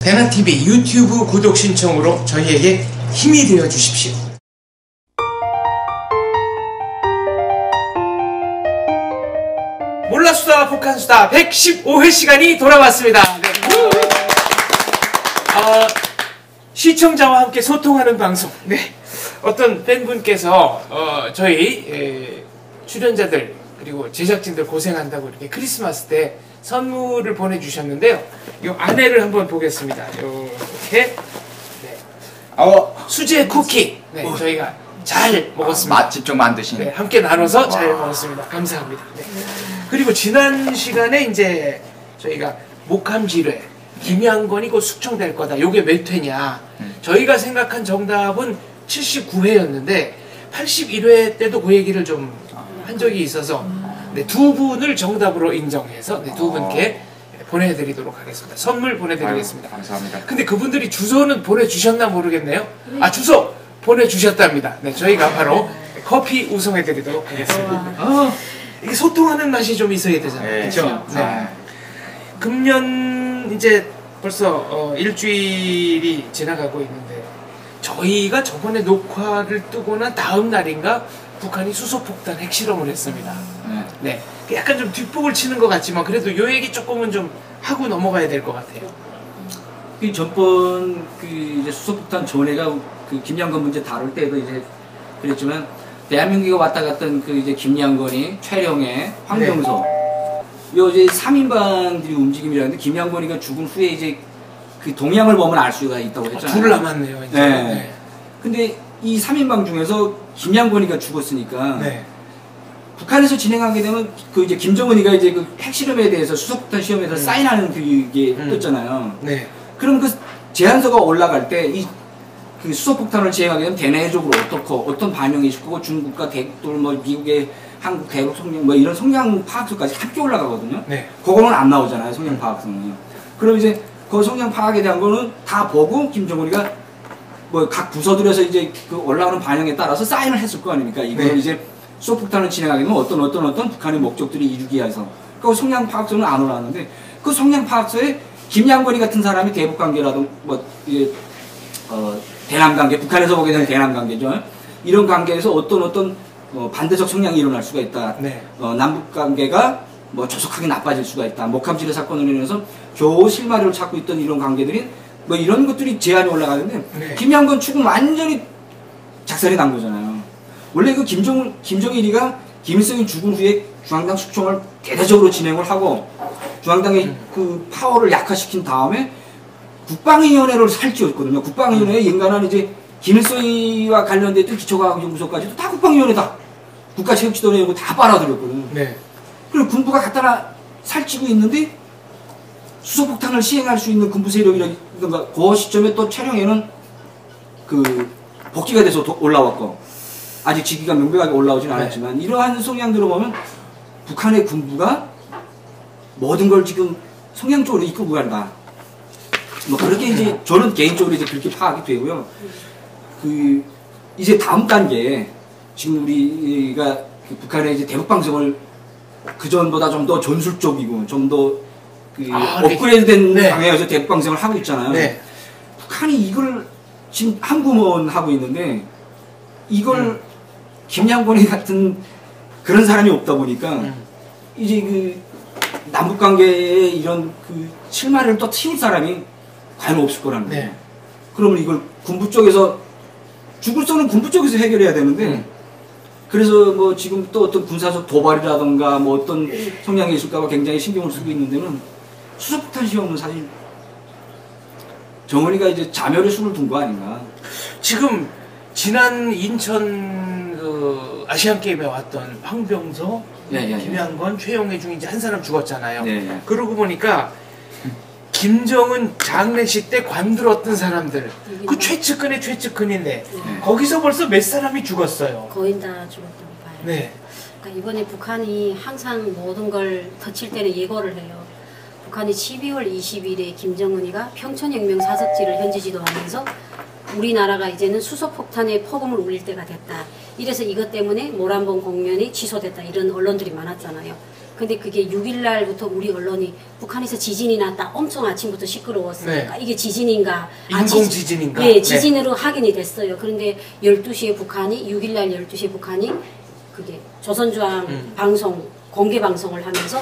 대나TV 유튜브 구독 신청으로 저희에게 힘이 되어 주십시오. 몰라수다 북한수다 115회 시간이 돌아왔습니다. 네. 시청자와 함께 소통하는 방송. 네. 어떤 팬분께서 저희 출연자들 그리고 제작진들 고생한다고 이렇게 크리스마스 때 선물을 보내주셨는데요. 이 안에를 한번 보겠습니다. 이렇게 네. 수제 쿠키. 네, 저희가 잘 먹었습니다. 직접 만드신. 네, 함께 나눠서 잘 먹었습니다. 감사합니다. 네. 그리고 지난 시간에 이제 저희가 목함지뢰 김양건이 곧 숙청될 거다. 요게 몇 회냐? 저희가 생각한 정답은 79회였는데 81회 때도 그 얘기를 좀 한 적이 있어서 네, 두 분을 정답으로 인정해서 네, 두 분께 보내드리도록 하겠습니다. 선물 보내드리겠습니다. 아유, 감사합니다. 근데 그분들이 주소는 보내주셨나 모르겠네요. 주소 보내주셨답니다. 네, 저희가 바로 커피 우송해드리도록 하겠습니다. 이게 소통하는 맛이 좀 있어야 되잖아요. 네, 그렇죠? 네. 금년 이제 벌써 일주일이 지나가고 있는데 저희가 저번에 녹화를 뜨고 난 다음 날인가 북한이 수소폭탄 핵실험을 했습니다. 네. 약간 좀 뒷북을 치는 것 같지만 그래도 요 얘기 조금은 좀 하고 넘어가야 될 것 같아요. 그 전번 그 이제 수소폭탄 전해가 그 김양건 문제 다룰 때도 이제 그랬지만 대한민국에 왔다 갔던 그 이제 김양건이 최령해 황병서 요 이제 3인방들이 움직임이라는데 김양건이가 죽은 후에 이제 그 동향을 보면 알 수가 있다고 했잖아요. 둘 남았네요. 이제. 네. 네. 근데 이 3인방 중에서 김양건이가 죽었으니까 네. 북한에서 진행하게 되면 그 이제 김정은이가 이제 그 핵실험에 대해서 수소폭탄 시험에서 사인하는 그게 떴잖아요. 네. 그럼 그 제안서가 올라갈 때 이 그 수소폭탄을 시행하게 되면 대내적으로 어떻고 어떤 반영이 있을 거고 중국과 대국들 뭐 미국의 한국 대륙 성향 뭐 이런 성향 파악서까지 함께 올라가거든요. 네. 그거는 안 나오잖아요. 성향 파악서는. 그럼 이제 그 성향 파악에 대한 거는 다 보고 김정은이가 뭐 각 부서들에서 이제 그 올라오는 반영에 따라서 사인을 했을 거 아닙니까? 이걸 네. 이제 수소폭탄을 진행하게 되면 어떤 북한의 목적들이 이루기 위해서 그 성향 파악서는 안 올라왔는데 그 성향 파악서에 김양건이 같은 사람이 대북 관계라든 뭐 이제 대남 관계 북한에서 보게 되는 대남 관계죠. 이런 관계에서 어떤 반대적 성향이 일어날 수가 있다. 네. 남북 관계가 뭐 조속하게 나빠질 수가 있다. 목함지뢰 사건으로 인해서 겨우 실마리를 찾고 있던 이런 관계들이 뭐 이런 것들이 제안이 올라가는데 네. 김양건 축은 완전히 작살이 난 거잖아요. 원래 그 김정일이가 김일성이 죽은 후에 중앙당 숙청을 대대적으로 진행을 하고 중앙당의 그 파워를 약화시킨 다음에 국방위원회를 설치했거든요. 국방위원회에 연관한 이제 김일성이와 관련됐던 기초과학연구소까지도 다 국방위원회다. 국가체육지도회하고 다 빨아들였거든요. 네. 그리고 군부가 갖다가 살찌고 있는데 수소폭탄을 시행할 수 있는 군부 세력이라든가 그 시점에 또 촬영에는 그 복귀가 돼서 올라왔고 아직 직위가 명백하게 올라오지는 않았지만 이러한 성향들을 보면 북한의 군부가 모든 걸 지금 성향적으로 이끌고 간다. 뭐 그렇게 이제 저는 개인적으로 이제 그렇게 파악이 되고요. 그 이제 다음 단계 지금 우리가 그 북한의 이제 대북 방송을 그 전보다 좀 더 전술적이고 좀 더 그 업그레이드된 네. 방향에서 대북 방송을 하고 있잖아요. 네. 북한이 이걸 지금 한구먼 하고 있는데 이걸 김양건이 같은 그런 사람이 없다 보니까 이제 그 남북 관계에 이런 그 실마리를 또 틔울 사람이 과연 없을 거라는 거예요. 네. 그러면 이걸 군부 쪽에서 죽을 son은 군부 쪽에서 해결해야 되는데 그래서 뭐 지금 또 어떤 군사적 도발이라던가 뭐 어떤 성향이 있을까봐 굉장히 신경을 쓰고 있는 데는 수소폭탄 시험은 사실 정원이가 이제 자멸의 수를 둔 거 아닌가. 지금 지난 인천 그 아시안 게임에 왔던 황병서, 김양건, 최용해 중 이제 한 사람 죽었잖아요. 그러고 보니까 김정은 장례식 때 관들었던 사람들 그 최측근의 최측근인데 거기서 벌써 몇 사람이 죽었어요. 거의 다 죽었다고 봐요. 네. 그러니까 이번에 북한이 항상 모든 걸 덧칠 때는 예고를 해요. 북한이 12월 20일에 김정은이가 평천혁명 사석지를 현지 지도하면서 우리나라가 이제는 수소폭탄의 폭음을 울릴 때가 됐다. 이래서 이것 때문에 모란봉 공연이 취소됐다 이런 언론들이 많았잖아요. 근데 그게 6일 날부터 우리 언론이 북한에서 지진이 났다 엄청 아침부터 시끄러웠으니까 이게 지진인가 인공 지진인가? 네, 지진으로 확인이 됐어요. 그런데 12시에 북한이 6일 날 12시에 북한이 그게 조선중앙 방송 공개 방송을 하면서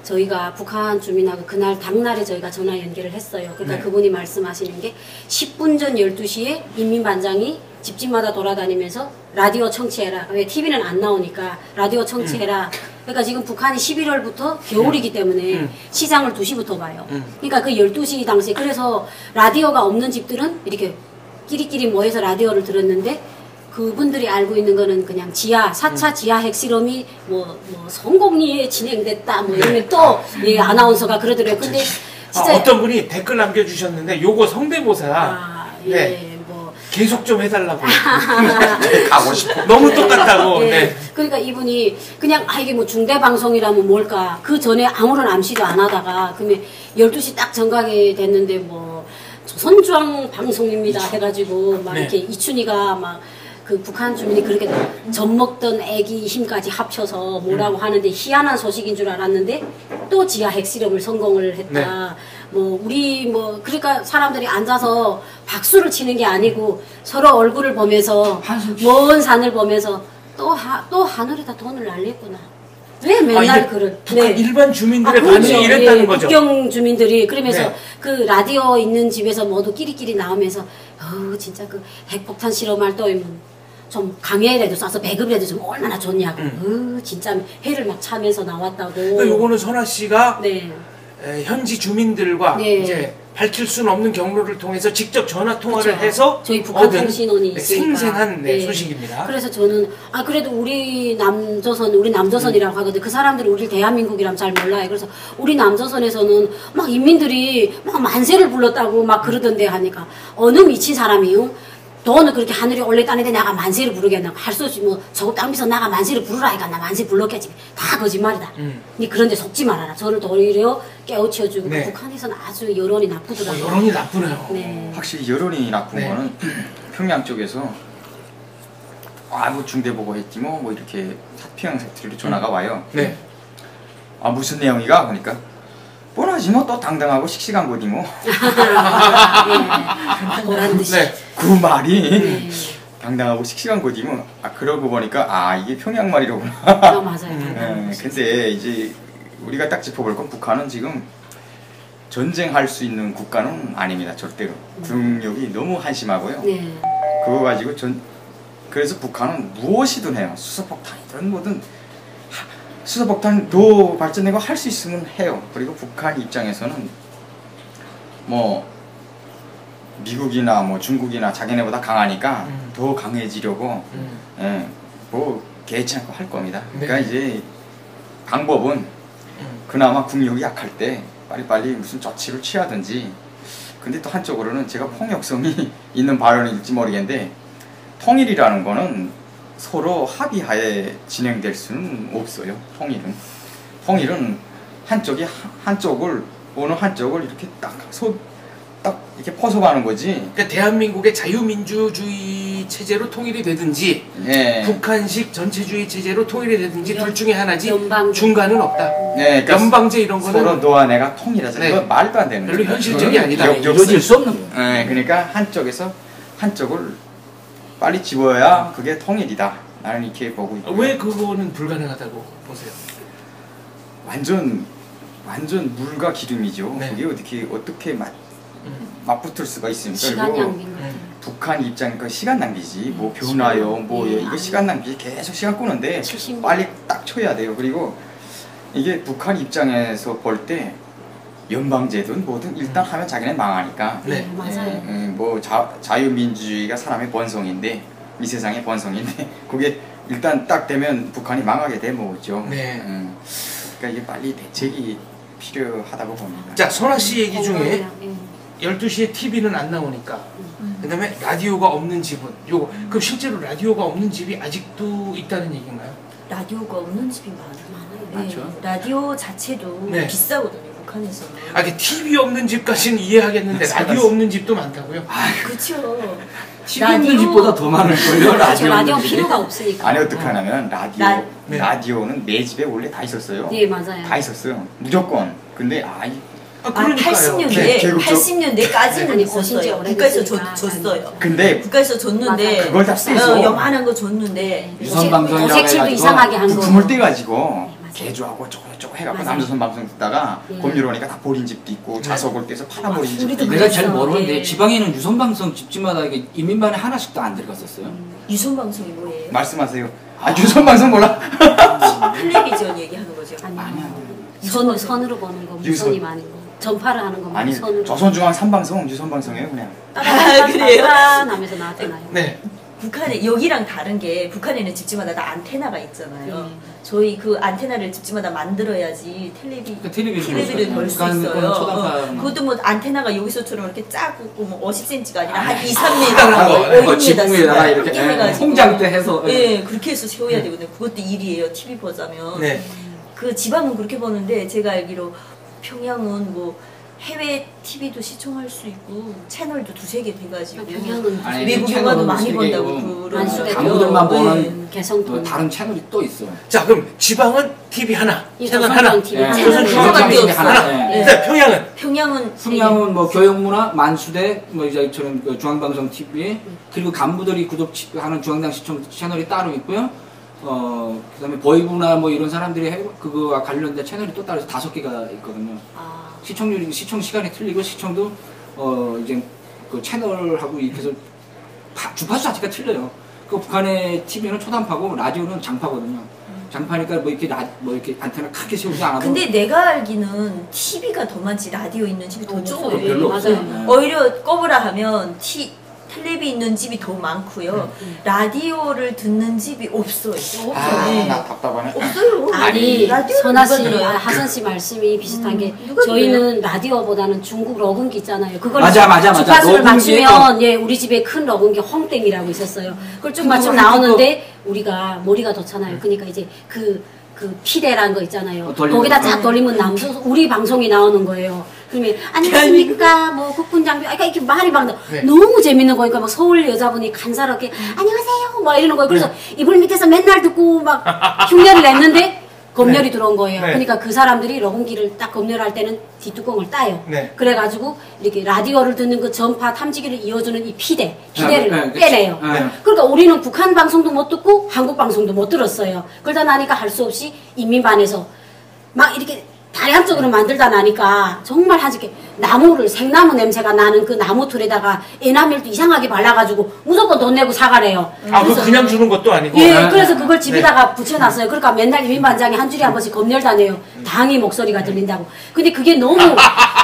저희가 북한 주민하고 그날 당날에 저희가 전화 연결을 했어요. 그러니까 그분이 말씀하시는 게 10분 전 12시에 인민반장이 집집마다 돌아다니면서 라디오 청취해라. 왜 TV는 안 나오니까 라디오 청취해라. 그러니까 지금 북한이 11월부터 겨울이기 때문에 시장을 2시부터 봐요. 그러니까 그 12시 당시에 그래서 라디오가 없는 집들은 이렇게 끼리끼리 모여서 라디오를 들었는데 그분들이 알고 있는 거는 그냥 4차 지하 핵실험이 뭐 성공리에 진행됐다 뭐 이러면 또 예, 아나운서가 그러더래요. 근데 진짜 어떤 분이 댓글 남겨주셨는데 요거 성대모사 뭐 계속 좀 해달라고 가고 싶어. 너무 똑같다고. 예, 네. 그러니까 이분이 그냥 이게 뭐 중대방송이라면 뭘까 그 전에 아무런 암시도 안 하다가 그러면 12시 딱 정각이 됐는데 뭐 조선중앙 방송입니다 해가지고 막 이렇게 이춘희가 막 그 북한 주민이 그렇게 젖먹던 애기 힘까지 합쳐서 뭐라고 하는데 희한한 소식인 줄 알았는데 또 지하 핵실험을 성공을 했다. 뭐 우리 뭐 그러니까 사람들이 앉아서 박수를 치는 게 아니고 서로 얼굴을 보면서 먼 산을 보면서 또 하늘에다 돈을 날렸구나. 왜 맨날 그런 북한 일반 주민들의 반응이 그렇죠. 이랬다는 거죠. 국경 주민들이 그러면서 네. 그 라디오 있는 집에서 모두 끼리끼리 나오면서 진짜 그 핵폭탄 실험할 때면 좀 강해라도 쏴서 배급이라도 좀 얼마나 좋냐고. 진짜 해를 막 차면서 나왔다고. 그러니까 요거는 선아 씨가 네. 현지 주민들과 이제 밝힐 수는 없는 경로를 통해서 직접 전화 통화를 그쵸. 해서 저희 북한 얻은 통신원이 있으니까. 생생한 소식입니다. 그래서 저는 그래도 우리 남조선이라고 하거든. 그 사람들이 우리 대한민국이라면 잘 몰라요. 그래서 우리 남조선에서는 막 인민들이 막 만세를 불렀다고 막 그러던데 하니까 어느 미친 사람이요? 돈을 그렇게 하늘에 올렸다는데 나가 만세를 부르겠나 할 수 없이 뭐 저거 땅에서 나가 만세를 부르라 이까 나 만세 불렀겠지. 다 거짓말이다. 니 그런데 속지 말아라. 저를 도리어 깨우쳐주고 북한에서는 아주 여론이 나쁘더라고요. 여론이 나쁘네요. 네. 확실히 여론이 나쁜 거는 평양 쪽에서 뭐 중대보고 했지 뭐 이렇게 태평양 색트로 전화가 와요. 네. 무슨 내용이가? 그러니까 뻔하지 뭐 또 당당하고 씩씩한 거지 뭐. 보란 듯이. 그 말이 당당하고 씩씩한 거지 뭐. 그러고 보니까 이게 평양 말이로구나. 맞아요. 근데 이제 우리가 딱 짚어볼 건 북한은 지금 전쟁할 수 있는 국가는 아닙니다. 절대로. 국력이 너무 한심하고요. 네. 그거 가지고 그래서 북한은 무엇이든 해요. 수소폭탄이든 뭐든 수소폭탄 더 발전되고 할 수 있으면 해요. 그리고 북한 입장에서는 뭐 미국이나 뭐 중국이나 자기네보다 강하니까 더 강해지려고 뭐 개의치 않고 할 겁니다. 그러니까 이제 방법은 그나마 국력이 약할 때 빨리빨리 무슨 조치를 취하든지. 근데 또 한쪽으로는 제가 폭력성이 있는 발언일지 모르겠는데 통일이라는 거는 서로 합의하에 진행될 수는 없어요. 통일은 어느 한쪽을 이렇게 딱 이렇게 포섭하는 거지. 그러니까 대한민국의 자유민주주의 체제로 통일이 되든지 북한식 전체주의 체제로 통일이 되든지 둘 중에 하나지 중간은 없다. 그러니까 연방제 이런 거는 서로 너와 내가 통일하자. 이거 말도 안 되는 별로 현실적이 아니다. 이루어질 수 없는 거예요. 그러니까 한쪽을 빨리 집어야 그게 통일이다. 나는 이렇게 보고 있고. 왜 그거는 불가능하다고 보세요? 완전 물과 기름이죠. 네. 그게 어떻게 맞붙을 수가 있습니까? 시간 낭비. 북한 입장이니까 시간 낭비지. 뭐 변화요, 이거 시간 낭비 계속 시간 끄는데 빨리 딱 쳐야 돼요. 그리고 이게 북한 입장에서 볼 때 연방제든 뭐든 일단 하면 자기네 망하니까. 네, 맞아요. 뭐 자유민주주의가 사람의 본성인데 이 세상의 본성인데 그게 일단 딱 되면 북한이 망하게 되죠. 그러니까 이게 빨리 대책이 필요하다고 봅니다. 자, 선아 씨 얘기 중에 12시에 TV는 안 나오니까 그다음에 라디오가 없는 집은 그럼 실제로 라디오가 없는 집이 아직도 있다는 얘기인가요? 라디오가 없는 집이 많아요. 많죠. 라디오 자체도 비싸거든요. 북한에서는. TV 없는 집까지는 이해하겠는데 라디오 없는 집도 많다고요? 그렇죠. TV 없는 집보다 더 많을걸요. 그렇죠. 라디오 없는 집이. 필요가 없으니까. 아니 어떻게 하냐면 네. 라디오는 매 집에 원래 다 있었어요. 네, 맞아요. 다 있었어요. 무조건. 근데 그러니까요. 80년대, 네, 계급적- 80년대까지는 아니, 진짜 있었어요. 오래됐으니까. 국가에서 줬어요. 근데 국가에서 줬는데 맞아. 그걸 다 떼서 요만한 거 줬는데 유선방송이라고 도색질도 해가지고 이상하게 한 거. 부품을 떼가지고 맞아요. 개조하고 저거 해갖고 맞아요. 남조선 방송 듣다가 예. 법률 오니까 다 버린 집도 있고 자석을 떼서 팔아버린 집도 우리도 있고. 내가 잘 그랬어. 모르는데 예. 지방에는 유선방송 집집마다 이게 인민반에 하나씩도 안 들어갔었어요. 유선방송이 뭐예요? 말씀하세요. 유선 방송 몰라? 텔레비전 얘기하는 거죠. 아니요. 선으로 보는 거, 무선이 많은 거. 전파를 하는 거, 아니 선으로. 조선중앙 3방송 유선 방송이에요 그냥. 그래요? 하면서 나왔잖아요. 네. 북한에 여기랑 다른 게 북한에는 집집마다 다 안테나가 있잖아요. 네. 저희 그 안테나를 집집마다 만들어야지 텔레비를 걸 수 있어요. 그것도 뭐 안테나가 여기서처럼 이렇게 작고 뭐 50cm가 아니라 한 2, 3m, 지붕에다가 이렇게 홍장 때 해서 예, 그렇게 해서 세워야 되거든요. 그것도 일이에요. TV 보자면. 네. 그 지방은 그렇게 보는데 제가 알기로 평양은 뭐 해외 TV도 시청할 수 있고 채널도 2-3개 돼가지고 평양은 아니, 외국 채널은 영화도 많이 세 본다고 개고 그러더라고요. 만수대 강부들만 보는 개성도 또 다른 채널이 또 있어. 자 그럼 지방은 TV 하나, 이 채널 조선중 하나. TV. 예. 채널 조선중 하나밖에 TV 없어요. 하나. 예. 일단 평양은 평양은 풍양은 뭐 교육문화, 만수대, 뭐 이제 저는 그 중앙방송 TV 그리고 간부들이 구독하는 중앙당 시청 채널이 따로 있고요. 그다음에 보이부나 뭐 이런 사람들이 그거와 관련된 채널이 또 따로 5개가 있거든요. 시청률이 시청 시간이 틀리고 시청도 이제 그 채널하고 이렇게 해서 주파수 자체가 틀려요. 그 북한의 TV는 초단파고 라디오는 장파거든요. 장파니까 뭐 이렇게 안테나 크게 세우지 않아도. 근데 내가 알기는 TV가 더 많지 라디오 있는 집이 더 적어요. 별로 없어요. 맞아요. 오히려 꺼보라 하면 텔레비 있는 집이 더 많고요. 라디오를 듣는 집이 없어요. 네. 나 답답하네. 없어요. 아니 라디오를 선아 누가 씨, 들어요? 하선 씨 말씀이 비슷한 게 누가 저희는 라디오보다는 중국 러군기 있잖아요. 그걸 맞아. 주파수를 러군기에 맞추면 예 우리 집에 큰 러군기 헝땡이라고 있었어요. 그걸 쭉 맞추면 나오는데 우리가 머리가 더잖아요. 그러니까 이제 그 피대라는 거 있잖아요. 돌리면. 거기다 쫙 돌리면 우리 방송이 나오는 거예요. 그러면 안녕하십니까 뭐 국군장비 이렇게 말이 막 네. 너무 재밌는 거니까 막 서울 여자분이 간사롭게 안녕하세요 막 이러는 거예요. 그래서 이불 밑에서 맨날 듣고 막 흉내를 냈는데 검열이 들어온 거예요. 네. 그러니까 그 사람들이 러군기를 딱 검열할 때는 뒷뚜껑을 따요. 네. 그래가지고 이렇게 라디오를 듣는 그 전파 탐지기를 이어주는 이 피대를 네, 빼내요. 네. 그러니까 우리는 북한 방송도 못 듣고 한국 방송도 못 들었어요. 그러다 나니까 할 수 없이 인민반에서 막 이렇게 다리 한쪽으로 만들다 나니까 정말 하직게 나무를 생나무 냄새가 나는 그 나무 틀에다가 에나멜도 이상하게 발라가지고 무조건 돈 내고 사가래요. 그거 그냥 주는 것도 아니고. 예, 네. 그래서 그걸 집에다가 붙여놨어요. 그러니까 맨날 이민반장이 한 줄에 한 번씩 검열다네요. 당이 목소리가 들린다고. 근데 그게 너무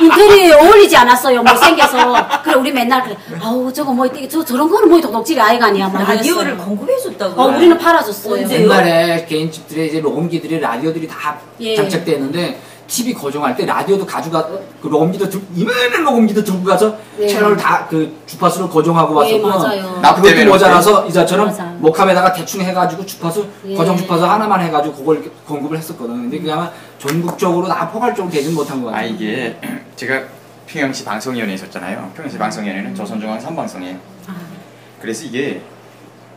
인테리어에 어울리지 않았어요. 못생겨서. 그래, 우리 맨날 그래. 아우, 저거 뭐, 저런 거는 뭐 도둑질이 아이가 아니야. 막 라디오를 이랬어요. 광고해줬다고. 우리는 팔아줬어요. 언제요? 옛날에 개인집들에 이제 롬기들이 라디오들이 다 예. 장착되어 있는데 TV 고정할 때 라디오도 가져가 그 롬기도 이만한 롬기도 들고 가서 네. 채널 다 그 주파수를 고정하고 예, 왔었고 맞아요. 나 그것도 때문에 모자라서 이자처럼 맞아. 목함에다가 대충 해가지고 주파수 예. 고정 주파수 하나만 해가지고 그걸 이렇게 공급을 했었거든. 근데 그게 아마 전국적으로 다 포괄적으로 되진 못한 것 같아요. 이게 제가 평양시 방송위원회에 있었잖아요. 평양시 방송위원회는 조선중앙 3방송이에요. 그래서 이게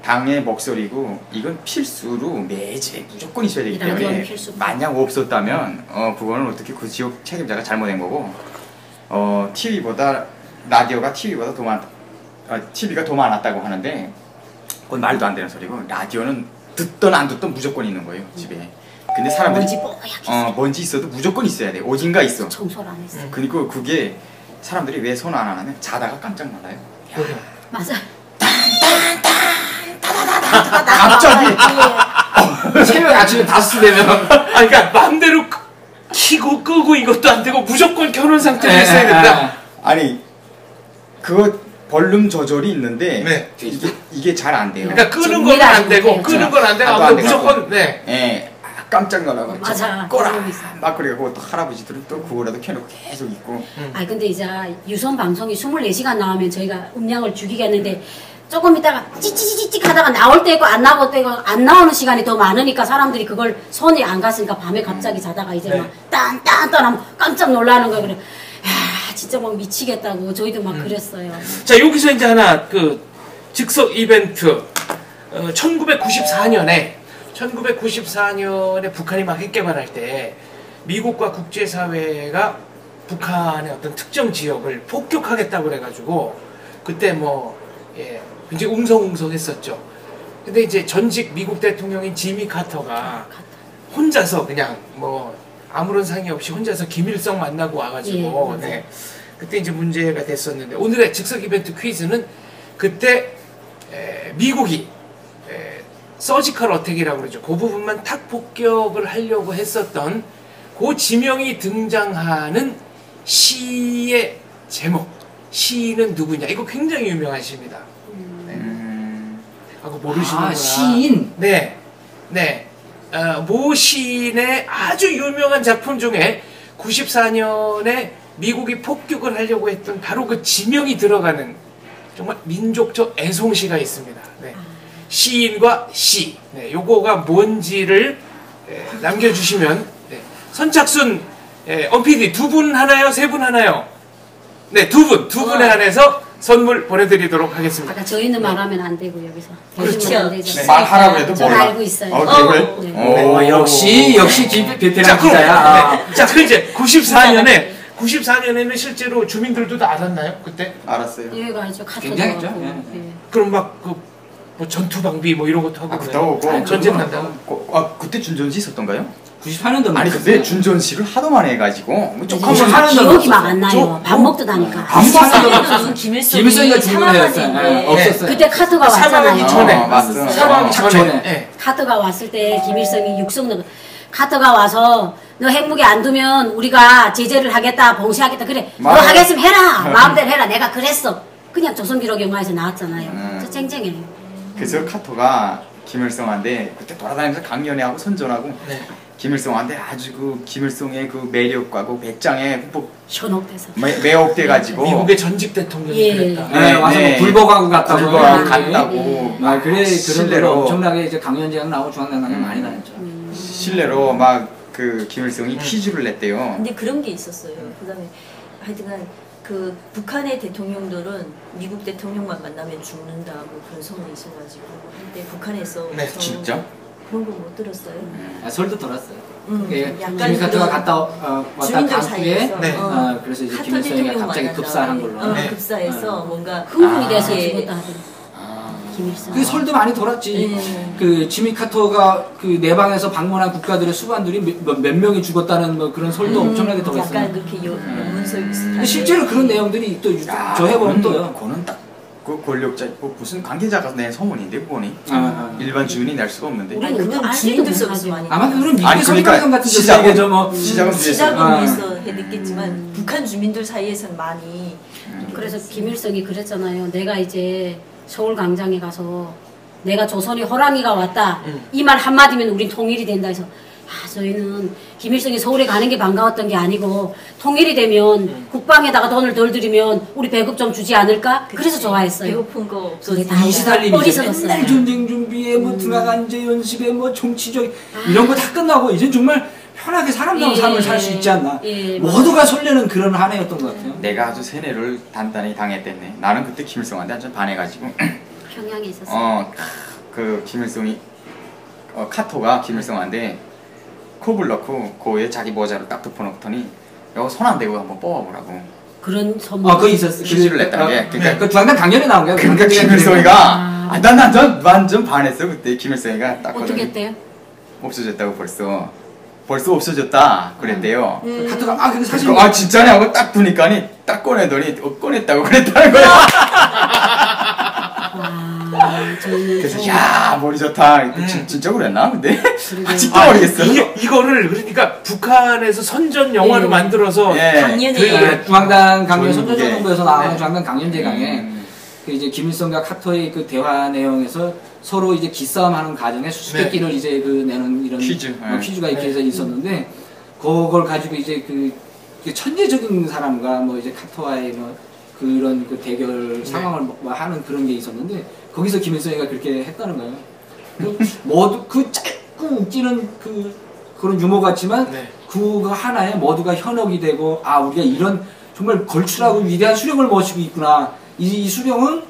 당의 목소리고 이건 필수로 매 집에 무조건 있어야 되기 이 라디오는 때문에 필수. 만약 없었다면 그거는 어떻게 그 지역 책임자가 잘못된 거고 TV보다 라디오가 TV보다 더 많 TV가 더 많았다고 하는데 그건 말도 안 되는 소리고 라디오는 듣던 안 듣던 무조건 있는 거예요 집에. 근데 사람들이 먼지 뽀얗게 먼지 있어도 무조건 있어야 돼. 어딘가 있어. 청소를 안 했어요. 그리고 그게 사람들이 왜 손 안 하냐면 자다가 깜짝 놀라요. 맞아. 갑자기 새벽 아침에 5시 되면 그러니까 마음대로 키고 끄고 이것도 안 되고 무조건 켜놓은 상태로 있어야 된다. 아니 그거 볼륨 조절이 있는데 네. 이게 잘 안 돼요. 그러니까 끄는 건 안 되고 끄는 건 안 되고 나도 안 아무튼 돼갖고. 무조건 네. 예, 깜짝 놀라고 맞아. 꼬라 그런 거 있어. 막 그래갖고 또 할아버지들은 또 그거라도 켜놓고 계속 있고. 아 근데 이제 유선 방송이 24시간 나오면 저희가 음량을 죽이겠는데 조금 있다가 찌찌찌찌 하다가 나올 때 있고 안 나올 때 있고 안 나오는 시간이 더 많으니까 사람들이 그걸 손이 안 갔으니까 밤에 갑자기 자다가 이제 네. 막 딴딴딴 하면 깜짝 놀라는 거예요. 그래. 야 진짜 막 미치겠다고 저희도 막 그랬어요. 자 여기서 이제 하나 그 즉석 이벤트 1994년에 북한이 막 핵개발할 때 미국과 국제사회가 북한의 어떤 특정 지역을 폭격하겠다고 그래가지고 그때 뭐 굉장히 웅성웅성했었죠. 근데 이제 전직 미국 대통령인 지미 카터가 혼자서 그냥 뭐 아무런 상의 없이 혼자서 김일성 만나고 와가지고 네. 그때 이제 문제가 됐었는데 오늘의 즉석 이벤트 퀴즈는 그때 미국이 서지컬 어택이라고 그러죠. 그 부분만 탁 폭격을 하려고 했었던 그 지명이 등장하는 시의 제목. 시인은 누구냐? 이거 굉장히 유명한 시입니다. 네. 그거 모르시는구나. 시인? 네. 네. 모 시인의 아주 유명한 작품 중에 94년에 미국이 폭격을 하려고 했던 바로 그 지명이 들어가는 정말 민족적 애송시가 있습니다. 네. 시인과 시. 네. 요거가 뭔지를 남겨주시면 네. 선착순 엄PD 2분 하나요? 3분 하나요? 네, 두 분에 한해서 선물 보내드리도록 하겠습니다. 아까 저희는 말하면 안 되고 여기서 그렇죠. 안 되죠. 네. 말하라고 해도 전 몰라. 알고 있어요. 그래? 네. 역시 베테랑 그럼, 기자야. 네. 자, 그 이제 94년에는 실제로 주민들도 다 알았나요? 그때? 알았어요. 여기가 이제 카톡도 굉장했죠. 하고, 예. 예. 그럼 막 뭐 전투 방비 뭐 이런 것도 하고 그렇다고 그래요? 전쟁 난다고? 그때 준전시 있었던가요? 94년도 아니 근데 준전시를 하도 많이 해가지고 뭐 요즘 조금만 하는 기억이 건 막 안 나요. 밥 먹도 다니까. 김일성이가 김일성이가 사망하는데 없었어요. 그때 카트가 사망하기 왔잖아요. 전에. 맞어. 사망하기 전에. 전에. 네. 카트가 왔을 때 김일성이 육성노 카트가 와서 너 핵무기 안 두면 우리가 제재를 하겠다, 봉쇄하겠다. 그래. 너 맞아요. 하겠으면 해라. 마음대로 해라. 내가 그랬어. 그냥 조선기록 영화에서 나왔잖아요. 저 쨍쨍해요. 그래서 카토가 김일성한테 그때 돌아다니면서 강연회하고 선전하고 네. 김일성한테 아주 그 김일성의 그 매력과 그 배짱에 뭐 현혹돼서. 매혹돼가지고 미국의 전직 대통령이 예. 그랬다. 네, 와서 뭐 불복하고 갔다고. 불복하고 네. 갔다고 아, 그래, 그런 실내로. 데로 엄청나게 이제 강연장 나오고 중앙장관 많이 다녔죠. 실내로 막 그 김일성이 퀴즈를 냈대요. 근데 그런 게 있었어요. 그다음에 하여튼간 그 북한의 대통령들은 미국 대통령만 만나면 죽는다 뭐 그런 소문이 있어가지고 한때 북한에서 네, 진짜? 그런 거 못 들었어요. 설도 들었어요. 약간 김일성가 그런 갔다 왔다 주민들 간 후에 사이에서 네. 그래서 이제 카터 김일성이가 대통령 갑자기 만난 급사한 다음에, 걸로. 네. 급사해서 뭔가 흥분이 돼서 예. 죽었다 하더라고요. 김일성. 그 설도 많이 돌았지. 네. 그 지미 카터가 그 내방에서 방문한 국가들의 수반들이 몇 명이 죽었다는 뭐 그런 설도 엄청나게 돌았어요. 약간 그렇게 연문설 비슷한. 근데 실제로 그런 내용들이 또 저 해보면 또요. 그거는 딱 그 권력자 뭐 무슨 관계자가 낸 소문인데 그거니 일반 주민이 낼 수가 없는데. 우리는 그건 알지도 주민들 속에서 못하죠. 많이. 아마 그런 아니, 미국의 그러니까 성관성 같은 시작은- 데서 뭐 시작은 뒤에서. 시작은 위해서 해냈겠지만 북한 주민들 사이에서는 많이. 그래서 김일성이 그랬잖아요. 내가 이제 서울 광장에 가서 내가 조선의 호랑이가 왔다. 이 말 한마디면 우린 통일이 된다 해서 저희는 김일성이 서울에 가는 게 반가웠던 게 아니고 통일이 되면 국방에다가 돈을 덜 들이면 우리 배급 좀 주지 않을까? 그래서 좋아했어요. 배고픈 거 그게 없어지. 다 이시달님이 어리석었어요. 맨날 전쟁 준비에 뭐 등하간제 연습에 뭐 정치적 이런 거 다 끝나고 이제 정말 편하게 사람다운 예. 삶을 살 수 있지 않나. 예, 모두가 설레는 그런 한 해였던 것 같아요. 내가 아주 세뇌를 단단히 당했댔네. 나는 그때 김일성한테 완전 반해가지고 평양에 있었어요. 그 김일성이 카토가 김일성한테 컵을 넣고 그에 자기 모자를 딱 덮어놓더니 이거 손 안 대고 한번 뽑아보라고 그런 선물. 그거 있었어. 퀴즈를 냈다는 게. 그러니까 그 중앙당 강연에 나온 거야. 그러니까 김일성이가 난 완전 반했어 그때. 김일성이가 딱 어떻게 했대요? 없어졌다고 벌써 없어졌다 그랬대요. 카트가 근데 사실 진짜네 하고 딱 두니까니 딱 꺼내더니 꺼냈다고 그랬다는 거야. 저희는 그래서 야 머리 좋다. 진짜 그랬나? 근데 아직도 모르겠어. 이거를 그러니까 북한에서 선전 영화로 예. 만들어서 예. 강연에 중앙당 강연 저는 이게- 선전정부에서 나오는 네. 중앙당 강연제 강에 그 이제 김일성과 카터의 그 대화 내용에서 서로 이제 기싸움하는 과정에 수수께끼를 이제 그 내는 이런 퀴즈. 퀴즈가 이렇게 해서 있었는데 그걸 가지고 이제 그 천재적인 사람과 뭐 이제 카터와의 뭐 그런 그 대결 상황을 뭐 하는 그런 게 있었는데 거기서 김일성이가 그렇게 했다는 거예요. 모두 그 짧고 웃기는 그런 유머 같지만 네. 그거 하나에 모두가 현혹이 되고 우리가 이런 정말 걸출하고 위대한 수령을 모시고 있구나. 이 수령은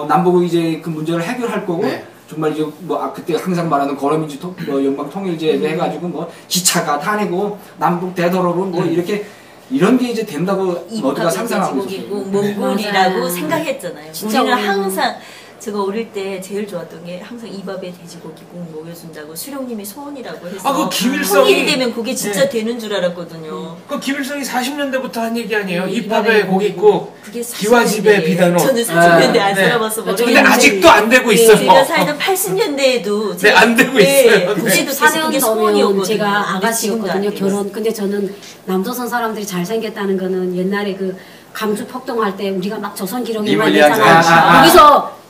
남북 이제 그 문제를 해결할 거고 네. 정말 이제 뭐 그때 항상 말하는 걸어민주 영광 통일제도 해가지고 뭐 기차가 다니고 남북 대도로로 뭐 이렇게 이런 게 이제 된다고 모두가 상상하고 돼지고기고 있었어요. 몽골이라고 맞아요. 생각했잖아요. 진짜 우리는 어려워요. 항상 제가 어릴 때 제일 좋았던 게 항상 이 밥에 돼지고기 꼭 먹여준다고 수령님이 소원이라고 해서 아, 그 김일성이- 통일이 되면 그게 진짜 네. 되는 줄 알았거든요. 그 김일성이 40년대부터 한 얘기 아니에요? 이 입밥에 밥에 고기 있고 그게 기와집에 40년대. 비단옷. 저는 40년대 안 네. 살아봐서 근데 모르겠는데 아직도 안 되고 있어요. 제가 살던 80년대에도 네, 안 되고 있어요. 그때도 계속 4년 그게 전면 소원이었거든요. 제가 근데 지금도 안 아가씨였거든요. 되고 결혼. 근데 저는 남조선 사람들이 잘생겼다는 거는 옛날에 그 감주 폭동할 때 우리가 막 조선 기록에만 리블리안 했잖아요. 아. 거기서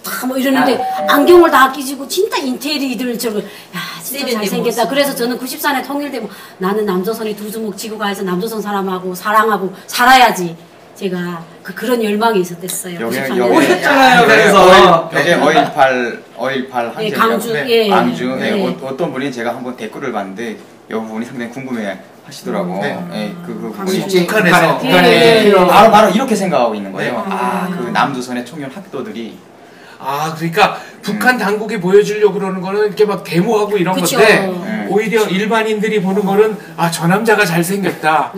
다 뭐 이러는데 안경을 다 끼시고 진짜 인테리들처럼 야 진짜 세련된 잘생겼다. 모습. 그래서 저는 94년에 통일되고 나는 남조선이 두 주먹 쥐고 가서 남조선 사람하고 사랑하고 살아야지. 제가 그런 열망이 있었댔어요. 여기 94년에. 오셨잖아요. 여기 그래서. 여기 5.18 예, 항쟁이라고. 강주, 예. 강주. 예. 네. 어떤 분이 제가 한번 댓글을 봤는데 이 부분이 상당히 궁금해 하시더라고. 네. 예, 그 강주. 부분이 북한에서. 북한에 예. 바로 이렇게 생각하고 있는 거예요. 네. 그 남조선의 청년 학도들이 아, 그러니까 북한 당국이 보여주려고 그러는 거는 이렇게 막 데모하고 이런 그쵸. 건데 오히려 일반인들이 보는 거는 아, 저 남자가 잘생겼다.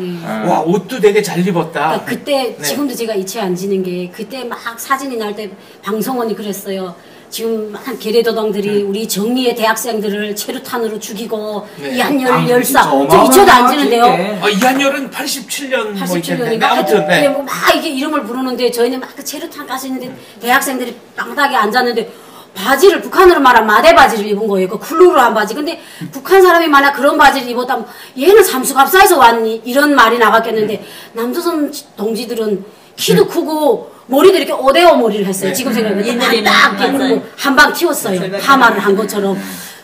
와, 옷도 되게 잘 입었다. 그러니까 그때 네. 지금도 제가 잊지 안 지는 게 그때 막 사진이 날 때 방송원이 그랬어요. 지금 한 게레도당들이 우리 정리의 대학생들을 체류탄으로 죽이고 네. 이한열 열사 진짜 저 잊혀도 안 어마어마하지, 지는데요. 이게. 아, 이한열은 87년 뭐 있겠는데 87년인가? 아무튼 네. 막 이게 이름을 부르는데 저희는 막 그 체류탄 가서 있는데 대학생들이 땅닥에 앉았는데 바지를 북한으로 말하면 마대 바지를 입은 거예요. 그 쿨루로 한 바지. 근데 북한 사람이 만약 그런 바지를 입었다면 얘는 삼수갑사에서 왔니? 이런 말이 나갔겠는데 남조선 동지들은 키도 크고 머리도 이렇게 오데오 머리를 했어요. 네. 지금 생각해보면 옛날에는 딱 맞아요. 한방 튀었어요. 절반 파마를 한 것처럼.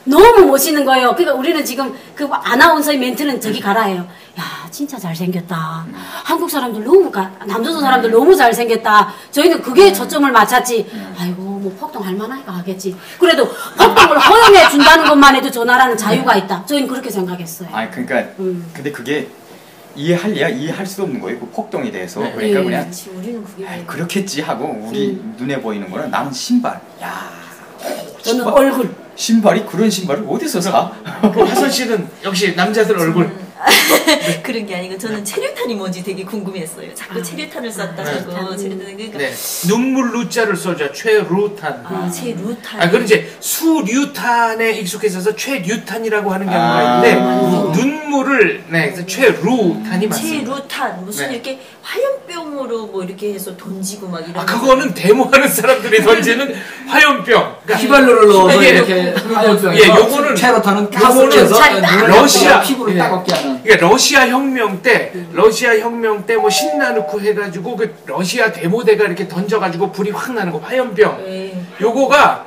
너무 멋있는 거예요. 그러니까 우리는 지금 그 아나운서의 멘트는 저기 가라예요. 야, 진짜 잘생겼다. 한국 사람들 너무 남조선 사람들 너무 잘생겼다. 저희는 그게 초점을 맞췄지. 아이고, 뭐 폭동할 만하니까 하겠지. 그래도 폭동을 허용해 준다는 것만 해도 저 나라는 자유가 있다. 저희는 그렇게 생각했어요. 아니 그러니까 근데 그게 이해할 수도 없는 거예요. 그 폭동에 대해서. 네. 그러니까 네. 그냥 그렇지, 우리는 그게 아이, 그렇겠지 하고 우리 눈에 보이는 거는 나는 신발. 야. 저는 신발. 얼굴. 신발이 그런 신발을 어디서 사? 그 화선 씨는 역시 남자들 얼굴. 그런 게 아니고 저는 체류탄이 뭔지 되게 궁금했어요. 자꾸 체류탄을 쐈다고 체류탄 그러니까 네. 눈물 루자를 써줘. 최루탄. 체류탄. 아, 그건 이제 수류탄에 익숙해 있어서 최류탄이라고 하는 경우가 있는데 눈물을 네, 그래서 최루탄이 맞습니다. 체류탄 무슨 네. 이렇게 화염병으로 뭐 이렇게 해서 던지고 막 이런. 아, 그거는 데모하는 사람들이 던지는 화염병. 그러니까 휘발유를 넣어서 이게- 이렇게 화염병에서 예, 요거는- 체로타는 요거는 가스에서 러시아 피부를 예. 따갑게 하는. 그러니까 러시아 혁명 때 뭐 신나 넣고 해가지고 그 러시아 데모대가 이렇게 던져가지고 불이 확 나는 거 화염병. 네. 요거가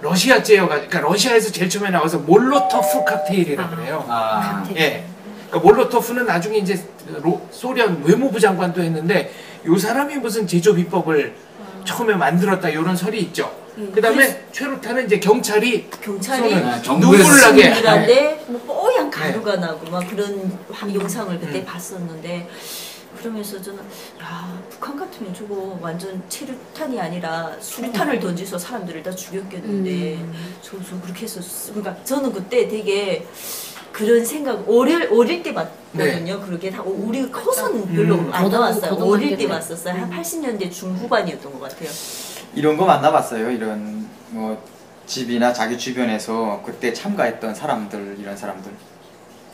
러시아제여가 그러니까 러시아에서 제일 처음에 나와서 몰로토프 칵테일이라 그래요. 아. 예. 그러니까 몰로토프는 나중에 이제 소련 외무부 장관도 했는데 요 사람이 무슨 제조 비법을 처음에 만들었다 이런 설이 있죠. 그다음에 최루탄은 이제 경찰이 쏘는 정부에서 눈물 나게. 스물이라는데 뭐 뽀얀 가루가 나고 막 그런 영상을 그때 봤었는데 그러면서 저는 야 북한 같으면 저거 완전 체류탄이 아니라 수류탄을 던져서 사람들을 다 죽였겠는데 저 그렇게 해서 그러니까 저는 그때 되게 그런 생각 어릴 때 봤거든요. 그렇게 다 우리 커서는 별로 안 나왔어요. 어릴 때 봤었어요. 한 80년대 중후반이었던 것 같아요. 이런 거 만나봤어요. 이런 뭐 집이나 자기 주변에서 그때 참가했던 사람들 이런 사람들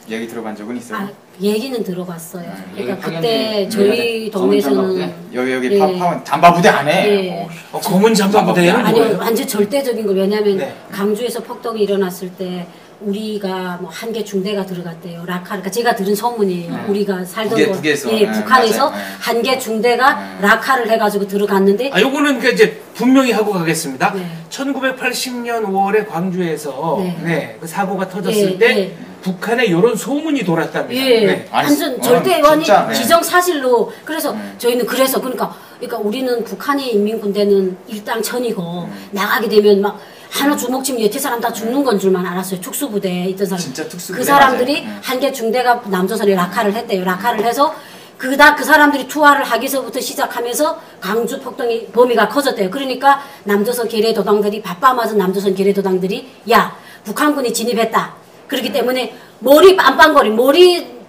얘기 들어본 적은 있어요? 아, 얘기는 들어봤어요. 그러니까 여기 그때 파견 저희 동네에서는 네. 여기 예. 파원 잠바 부대 안 해. 예. 검은 잠바 부대는 아니요, 뭐예요? 완전 절대적인 거. 왜냐하면 네. 강주에서 폭동이 일어났을 때 우리가 뭐 한 개 중대가 들어갔대요. 라카. 그러니까 제가 들은 소문이에요. 우리가 살던 곳, 북에서. 예, 네, 북한에서 맞아요. 네. 한 개 중대가 라카를 해가지고 들어갔는데 아, 요거는 그 이제 분명히 하고 가겠습니다. 네. 1980년 5월에 광주에서 네. 그 사고가 터졌을 예, 때 예. 북한에 이런 소문이 돌았답니다. 예, 네. 아니, 완전 절대 완이 진짜, 네. 기정사실로. 그래서 저희는 그러니까 우리는 북한의 인민군대는 일당천이고 나가게 되면 막 한우 주먹치면 여태 사람 다 죽는 건 줄만 알았어요. 특수부대에 있던 사람. 진짜 특수부대 그 사람들이 맞아요. 한 개 중대가 남조선에 라카를 했대요. 라카를 해서 그 사람들이 투하를 하기서부터 시작하면서 강주 폭동이 범위가 커졌대요. 그러니까 남조선 계례도당들이 바빠맞은 남조선 계례도당들이 야 북한군이 진입했다. 그렇기 때문에 머리 빰빰거리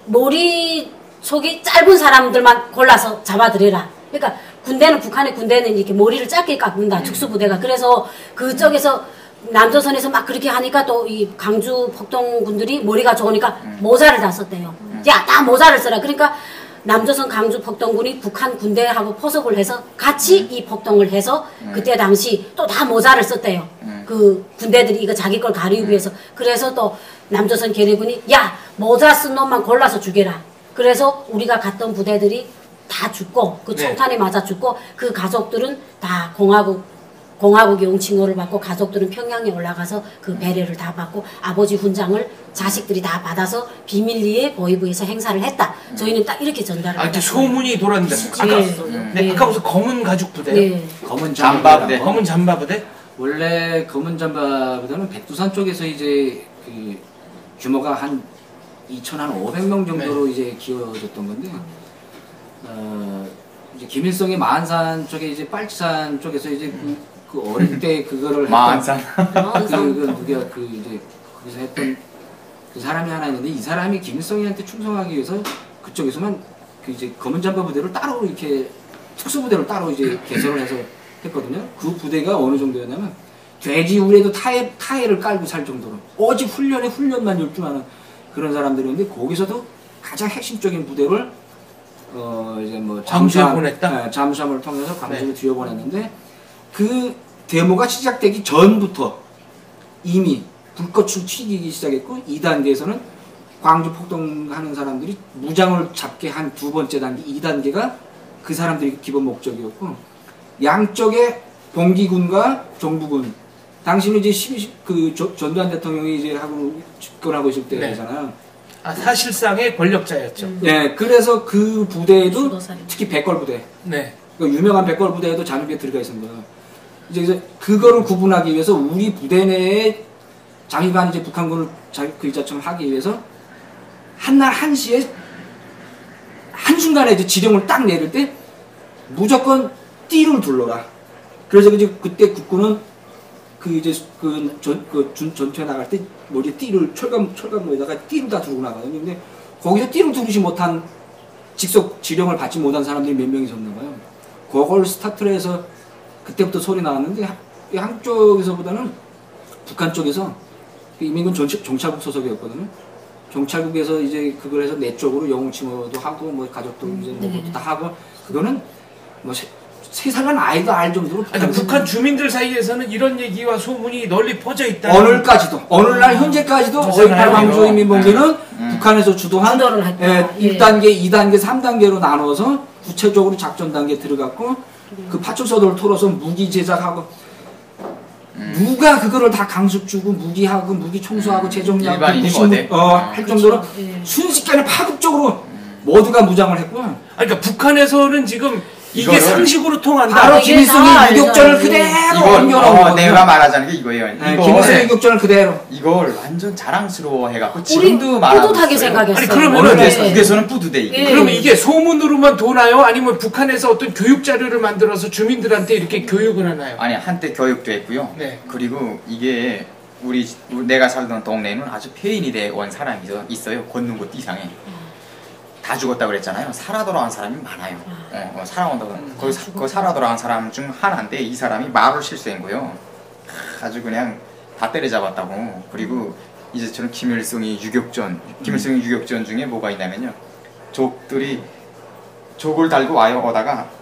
머리 속이 짧은 사람들만 골라서 잡아들여라. 그러니까 북한의 군대는 이렇게 머리를 짧게 깎는다. 특수부대가. 그래서 그쪽에서 남조선에서 막 그렇게 하니까 또 이 강주 폭동군들이 머리가 좋으니까 모자를 다 썼대요. 야, 다 모자를 써라. 그러니까 남조선 강주 폭동군이 북한 군대하고 포섭을 해서 같이 이 폭동을 해서 그때 당시 또 다 모자를 썼대요. 그 군대들이 이거 자기 걸 가리기 위해서. 그래서 또 남조선 계례군이 야, 모자 쓴 놈만 골라서 죽여라. 그래서 우리가 갔던 부대들이 다 죽고 그 총탄에 맞아 죽고 그 가족들은 다 공화국 용칭호를 받고 가족들은 평양에 올라가서 그 배려를 다 받고 아버지 훈장을 자식들이 다 받아서 비밀리에 보위부에서 행사를 했다. 저희는 딱 이렇게 전달을 이렇게 소문이 돌았는데 네. 아까 무슨 검은 가죽 부대요? 네. 검은 잠바부대. 검은 잠바 부대? 원래 검은 잠바부대는 백두산 쪽에서 이제 그 규모가 한 2,500명 정도로 이제 기어졌던 건데, 이제 김일성의 마한산 쪽에 이제 빨치산 쪽에서 이제 그 어릴 때 그거를 했던 마한산. 누가 이제 거기서 했던 그 사람이 하나 있는데, 이 사람이 김일성이한테 충성하기 위해서 그쪽에서만 그 이제 검은 잠바 부대를 따로 이렇게 특수부대를 따로 이제 개설을 해서 했거든요. 그 부대가 어느 정도였냐면 돼지 우레도 타해를 깔고 살 정도로 오직 훈련만 열중하는 그런 사람들이었는데, 거기서도 가장 핵심적인 부대를 이제 뭐 광주에 보냈다? 잠수함을 통해서 광주를 들여보냈는데, 그 데모가 시작되기 전부터 이미 불꽃을 튀기기 시작했고, 2단계에서는 광주 폭동하는 사람들이 무장을 잡게 한 두 번째 단계 2단계가 그 사람들이 기본 목적이었고, 양쪽에 봉기군과 정부군, 당시는 이제 전두환 대통령이 이제 하고 집권하고 있을 때잖아요. 사실상의 권력자였죠. 네, 그래서 그 부대에도 수도사령. 특히 백걸부대, 네. 그 유명한 백걸부대에도 잠입에 들어가 있습니다. 이제 그거를 구분하기 위해서 우리 부대 내에 잠입한 이제 북한군을 그 일자처럼 하기 위해서 한날 1시에 한순간에 이제 지령을 딱 내릴 때 무조건 띠를 둘러라. 그래서 이제 그때 국군은 전투에 나갈 때 머리에 띠를 철감로에다가 띠를 다 두르고 나가거든요. 근데 거기서 띠를 두르지 못한 직속 지령을 받지 못한 사람들이 몇 명이 있었나 봐요. 그걸 스타트를 해서 그때부터 소리 나왔는데, 한쪽에서보다는 북한 쪽에서 인민군 정찰국 소속이었거든요. 정찰국에서 이제 그걸 해서 내 쪽으로 영웅침어도 하고 뭐 가족도 이제 뭐 그것도 다 하고, 그거는 뭐 세상은 아이도 알 정도로 북한 주민들 사이에서는 이런 얘기와 소문이 널리 퍼져 있다. 오늘날 현재까지도 5.18 광주인민봉기는 북한에서 주도한 주도를 했다. 1단계, 2단계, 3단계로 나눠서 구체적으로 작전 단계에 들어갔고, 그 파출소들을 털어서 무기 제작하고, 누가 그거를 다 강습 주고 무기하고 무기 총수하고 재정리하고 일반인이 할 정도로 순식간에 파급적으로 모두가 무장을 했고, 그러니까 북한에서는 지금 이게 이거를- 상식으로 통한다. 바로 이게 김일성이 다 유격전을 알죠. 그대로 이걸 옮겨놓은 거거든요. 내가 말하자는 게 이거예요. 김일성의 유격전을 그대로. 이걸 완전 자랑스러워 해갖고 우리 지금도 말하고 뿌듯하게 있어요. 생각했어요. 아니, 그러면은 어느 네. 국에서는 뿌듯해 이게. 예. 그럼 이게 소문으로만 도나요? 아니면 북한에서 어떤 교육 자료를 만들어서 주민들한테 이렇게 교육을 하나요? 아니 한때 교육도 했고요. 네. 그리고 이게 내가 살던 동네에는 아주 폐인이 온 사람이 있어요. 걷는 곳 이상에. 다 죽었다 그랬잖아요. 살아 돌아온 사람이 많아요. 살아온다고. 그 살아 돌아온 사람 중 하나인데, 이 사람이 말을 실수한 거예요. 아주 그냥 다 때려잡았다고. 그리고 이제 저는 김일성의 유격전 중에 뭐가 있냐면요. 족을 달고 와요. 오다가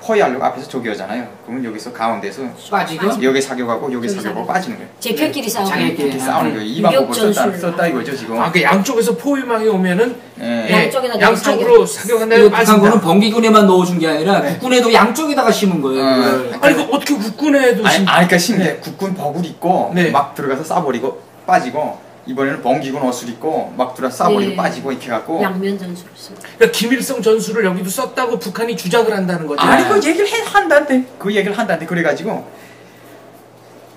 포위하려고 앞에서 적이 오잖아요. 그러면 여기서 가운데서 빠지고 여기 사격하고 여기 사격하고 빠지는 거예요. 제편끼리 싸우는 자기끼리 이렇게 싸우는 거예요. 이 방법을 유격전술. 썼다 이거죠 지금. 그 양쪽에서 포위망이 오면은 예. 양쪽에다 양쪽으로 사격한 다음에 이거 북한군은 빠진다. 봉기군에만 넣어준 게 아니라 국군에도 양쪽에다가 심은 거예요. 그걸. 아니 그 어떻게 국군에도 그러니까 심지어 국군 버글 입고 네. 막 들어가서 쏴버리고 빠지고, 이번에는 봉기군 옷을 입고 막 들어서 쏴버리고 네. 빠지고 이렇게 해갖고. 양면 전술을 씁니다. 그러니까 김일성 전술을 여기도 썼다고 북한이 주장을 한다는 거죠. 아니 그 얘기를 한다는데 그래가지고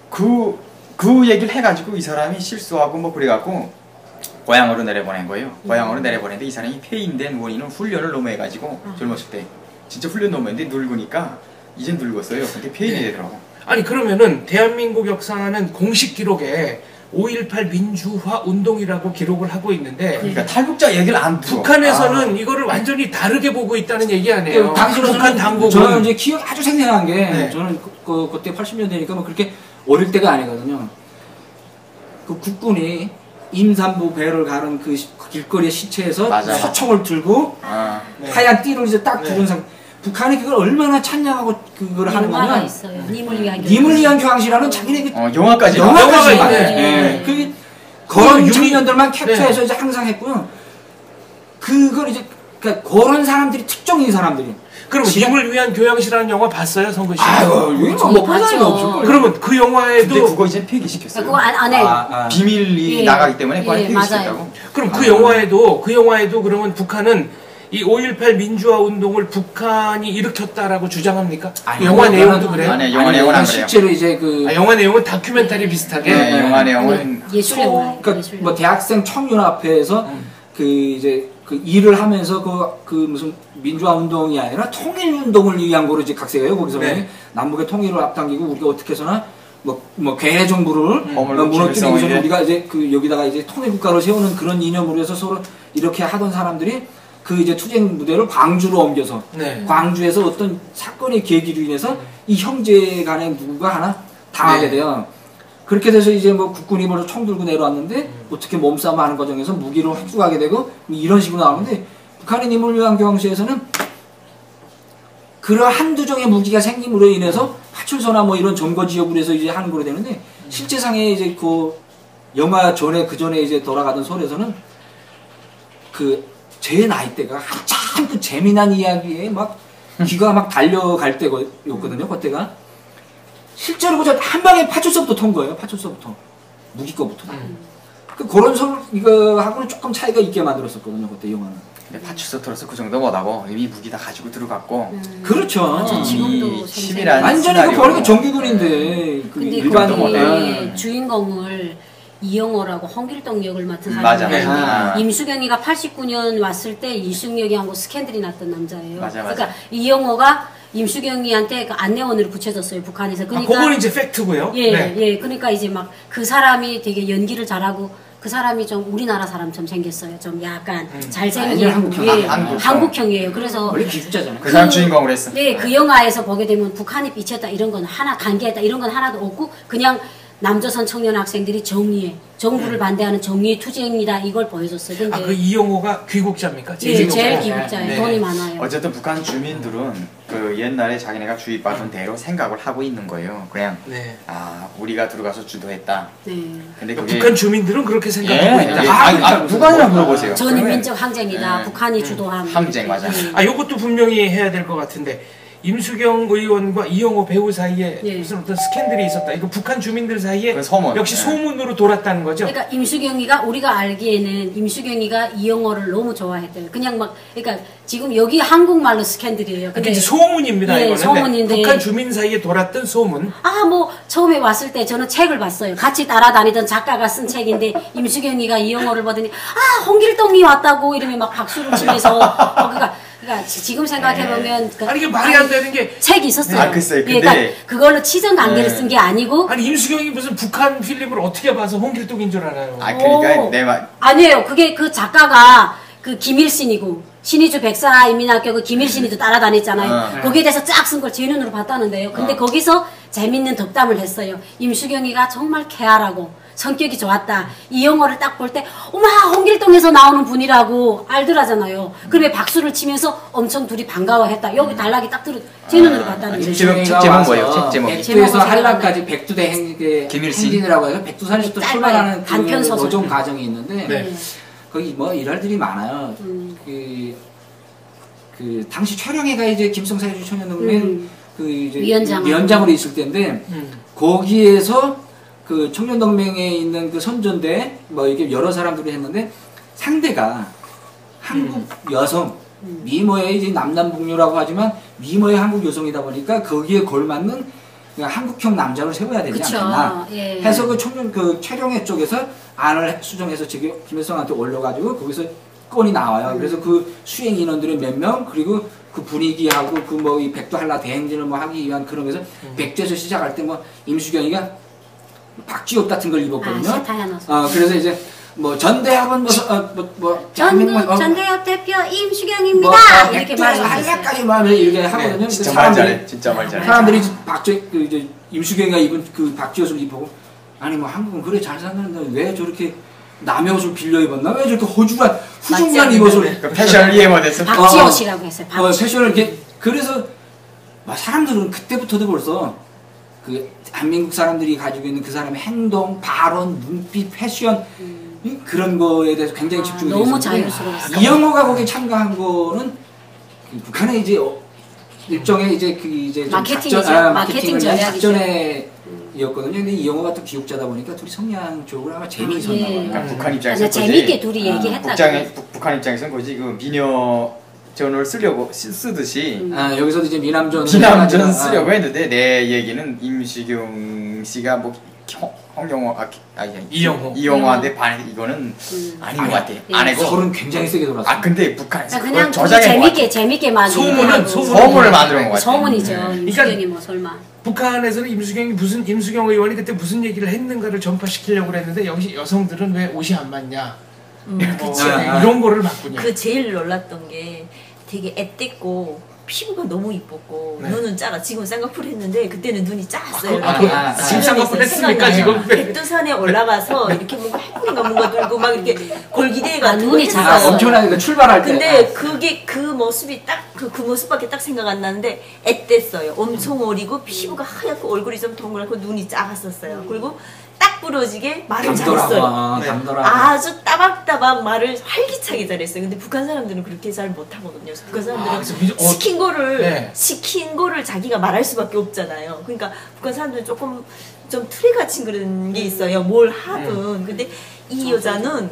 그 얘기를 해가지고 이 사람이 실수하고 뭐 그래갖고 고향으로 내려보낸 거예요. 고향으로 내려보냈는데 이 사람이 폐인된 원인은 훈련을 너무 해가지고 젊었을 때 진짜 훈련 너무 했는데 늙으니까 이젠 늙었어요. 근데 폐인이 되더라고. 아니 그러면은 대한민국 역사는 공식 기록에 5.18 민주화 운동이라고 기록을 하고 있는데 그러니까 탈북자 얘기를 안 들어. 북한에서는 이거를 완전히 다르게 보고 있다는 얘기 아니에요. 당시로는 북한 당국은 저는 이제 기억이 아주 생생한 게 네. 저는 그때 80년대니까 뭐 그렇게 어릴 때가 아니거든요. 그 국군이 임산부 배를 가는 그 길거리의 시체에서 맞아요. 서총을 들고 아, 네. 하얀 띠를 이제 딱 네. 두른 상태. 북한이 그걸 얼마나 찬양하고 그걸 하는 영화가 거냐? 있어요. 님을 위한 님을 위한 교황시라는 자기네 그 영화까지. 영화까지 영화가 만든. 있네. 예. 그 그런 유닛- 청년들만 캡처해서 네. 이제 항상 했고요. 그걸 이제 그러니까 그런 사람들이 특정인 사람들이. 그럼 님을 위한 교양시라는 영화 봤어요, 성근 씨? 아유, 여기 저희 뭐 본 사람이 봤죠. 없을 거예요. 그러면 그 영화에도 근데 그거 이제 폐기시켰어요. 그거 안 해요. 비밀이 예. 나가기 때문에 그걸 예, 폐기시켰다고. 그럼 그 영화에도 그러면 북한은 이 5.18 민주화 운동을 북한이 일으켰다라고 주장합니까? 아니, 영화 그거는- 내용도 그래요? 아니, 영화 내용은 안 그래요. 실제로 이제 그 아, 영화 내용은 다큐멘터리 비슷하게. 네, 영화 내용은 예술 영화. 그러니까 뭐 대학생 청년합회에서 그 이제 그 일을 하면서 그 무슨 민주화 운동이 아니라 통일 운동을 위한 거로 이제 각색해요. 거기서 네. 남북의 통일을 앞당기고 우리가 어떻게 해서나 뭐 괴뢰 정부를 허물고 무너뜨리기 위해서 김일성을 우리가 이제 그 여기다가 이제 통일 국가를 세우는 그런 이념으로 해서 서로 이렇게 하던 사람들이 그 이제 투쟁 무대를 광주로 옮겨서 네. 광주에서 어떤 사건의 계기로 인해서 이 형제 간에 누구가 하나 당하게 네. 돼요. 그렇게 돼서 이제 뭐 국군이 먼저 총 들고 내려왔는데 어떻게 몸싸움 하는 과정에서 무기를 획수하게 되고 이런 식으로 나오는데 북한의 님을 위한 교황시에서는 그런 한두 종의 무기가 생김으로 인해서 파출소나 뭐 이런 점거 지역으로 해서 이제 하는 거로 되는데 실제상에 이제 그 영화 전에 그 전에 이제 돌아가던 설에서는 그 제 나이대가 한참 그 재미난 이야기에 막 귀가 막 달려갈 때였거든요. 그때가 실제로 그저 한 방에 파출소부터 턴 거예요. 파출소부터 무기 거부터. 그런 설 이거하고는 조금 차이가 있게 만들었었거든요. 그때 영화는. 근데 파출소 털어서 그 정도 못하고 이미 무기 다 가지고 들어갔고 그렇죠. 맞아, 지금도 이 생생해요. 치밀한 완전히 그 시나리오. 버리고 정규군인데 그 근데 일반인. 거기 거기에 주인공을 이영호라고 홍길동 역을 맡은 맞아, 사람이 있는데 맞아. 임수경이가 89년 왔을 때 이승역이하고 스캔들이 났던 남자예요. 맞아, 맞아. 그러니까 이영호가 임수경이한테 그 안내원으로 붙여졌어요, 북한에서. 아, 그러니까 그거는 이제 팩트고요. 예, 네. 예. 그러니까 이제 막 그 사람이 되게 연기를 잘하고 그 사람이 좀 우리나라 사람처럼 생겼어요. 좀 약간 잘생긴 완전 한국형. 예, 한국형. 한국형이에요. 그래서 원래 기숙자잖아요. 그 사람 주인공으로 했어. 네, 그 영화에서 보게 되면 북한이 비쳤다 이런 건 하나 단계했다 이런 건 하나도 없고 그냥 남조선 청년 학생들이 정의에 정부를 반대하는 정의의 투쟁이다 이걸 보여줬어요. 근데 아, 그 이영호가 귀국자입니까? 예, 제일 귀국자. 기국자예요. 네. 돈이 많아요. 어쨌든 북한 주민들은 그 옛날에 자기네가 주입받은 대로 생각을 하고 있는 거예요. 그냥 네. 아 우리가 들어가서 주도했다. 네. 근데 그러니까 그게 북한 주민들은 그렇게 예, 생각하고 있다. 북한이랑 물어보세요. 전인민족 항쟁이다. 예. 북한이 주도한 항쟁, 맞아. 예. 아, 요것도 분명히 해야 될 것 같은데 임수경 의원과 이영호 배우 사이에 예. 무슨 어떤 스캔들이 있었다. 이거 북한 주민들 사이에 그 소문. 역시 예. 소문으로 돌았다는 거죠. 그러니까 임수경이가 우리가 알기에는 임수경이가 이영호를 너무 좋아했대요. 그냥 막 그러니까 지금 여기 한국말로 스캔들이에요. 근데 이제 소문입니다. 예, 이거는. 소문인데. 북한 주민 사이에 돌았던 소문. 아, 뭐, 처음에 왔을 때 저는 책을 봤어요. 같이 따라다니던 작가가 쓴 책인데, 임수경이가 이영호를 보더니, 아, 홍길동이 왔다고 이러면 막 박수를 치면서, 그러니까 지금 생각해보면, 그, 아니 이게 말이 안 되는 게 책이 있었어요. 아, 글쎄요. 예, 근데- 그러니까 그걸로 치정 관계를 네. 쓴 게 아니고, 아니 임수경이 무슨 북한 필름을 어떻게 봐서 홍길동인 줄 알아요. 아 그러니까 오. 내 말. 아니에요. 그게 그 작가가 그 김일신이고, 신의주 백사인민학교 그 김일신이도 따라다녔잖아요. 거기에 대해서 쫙 쓴 걸 제 눈으로 봤다는데요. 근데 거기서 재밌는 덕담을 했어요. 임수경이가 정말 쾌활하고 성격이 좋았다. 이영호를 딱 볼 때 어머 홍길동에서 나오는 분이라고 알더라잖아요. 그러면 박수를 치면서 엄청 둘이 반가워했다. 여기 단락이 딱 들어 제 눈으로 봤다는 거예요. 책 제목 뭐예요? 책 제목이? 백두에서 제목은 한라까지 백두대 김일신. 행진이라고 해서 백두산에서 또 짧아요. 출발하는 그 단편 소설. 노정 과정이 있는데 네. 거기 뭐 일할들이 많아요. 그 당시 촬영회가 이제 김성사유 청년동맹 그 이제 위원장으로 있을 때인데 거기에서 그 청년동맹에 있는 그 선전대 뭐 이게 여러 사람들이 했는데 상대가 한국 여성 미모의 이제 남남북녀라고 하지만 미모의 한국 여성이다 보니까 거기에 걸맞는 그냥 한국형 남자를 세워야 되지 그쵸. 않겠나 예. 해서 그 청년 그 촬영회 쪽에서 안을 수정해서 저기 김일성한테 올려가지고 거기서 건이 나와요. 그래서 그 수행 인원들이 몇 명, 그리고 그 분위기하고 그 뭐 이 백두한라 대행진을 뭐 하기 위한 그런 거에서 백두에서 시작할 때 뭐 임수경이가 박지옷 같은 걸 입었거든요. 그래서 이제 뭐 전대협은 전대협 대표 임수경입니다. 뭐 이렇게 백두에서 말했어요. 한라까지 막 이렇게 하거든요. 진짜 말 잘해. 진짜 말 잘해. 사람들이 그 이제 임수경이가 입은 그 박지옷을 입고 아니 뭐 한국은 그래 잘 사는데 왜 저렇게 남의 옷을 빌려 입었나? 왜 저렇게 후중한 입옷을 그 패션 이해모됐어. 박지옷이라고 했어요. 패션을 이렇게 그래서 막 사람들은 그때부터도 벌써 그 한민국 사람들이 가지고 있는 그 사람의 행동, 발언, 눈빛, 패션 그런 거에 대해서 굉장히 집중이 너무 됐었는데 자유스러웠어요. 이영호가 거기에 참가한 거는 그 북한의 이제 일종의 이제 그 이제 좀 마케팅이죠. 마케팅 전략이죠. 작전이었거든요. 근데 이영호가 또 기육자다 보니까 둘이 성향 쪽으로 아마 재미있었나 봐요. 그러니까 북한 입장에서 재밌게 둘이 얘기했다. 북한 입장에서는 거지 그 미녀전을 쓰듯이 여기서도 이제 미남전 쓰려고 했는데 내 얘기는 임시경 씨가 뭐 이영호한테 반 이거는 아닌 것 같아. 안 해고 설은 굉장히 세게 돌았어. 근데 북한에서 그냥 저장해 재밌게 만든 소문을 만드는 것 같아. 소문이죠. 임수경이 뭐 설마. 북한에서는 임수경 의원이 그때 무슨 얘기를 했는가를 전파시키려고 했는데 여기 여성들은 왜 옷이 안 맞냐 이런 거를 맞군요. 그 제일 놀랐던 게 되게 앳됐고 피부가 너무 이뻤고 눈은 작아. 지금 쌍꺼풀 했는데 그때는 눈이 작았어요. 지금 쌍꺼풀 했습니까 지금? 백두산에 올라가서 이렇게 뭔가 해군인가 뭔가 들고 막 이렇게 골기대가 눈이 작아요. 엄청나게 출발할 때. 근데 그게 그 모습이 딱 그 모습밖에 딱 생각 안 나는데 앳됐어요. 엄청 어리고 피부가 하얗고 얼굴이 좀 동그랗고 눈이 작았었어요. 그리고 딱 부러지게 말을 잘했어요. 아주 따박따박 말을 활기차게 잘했어요. 근데 북한 사람들은 그렇게 잘 못하거든요. 북한 사람들은 시킨 거를 자기가 말할 수밖에 없잖아요. 그러니까 북한 사람들은 조금 좀 틀에 갇힌 그런 게 있어요. 뭘 하든. 근데 이 여자는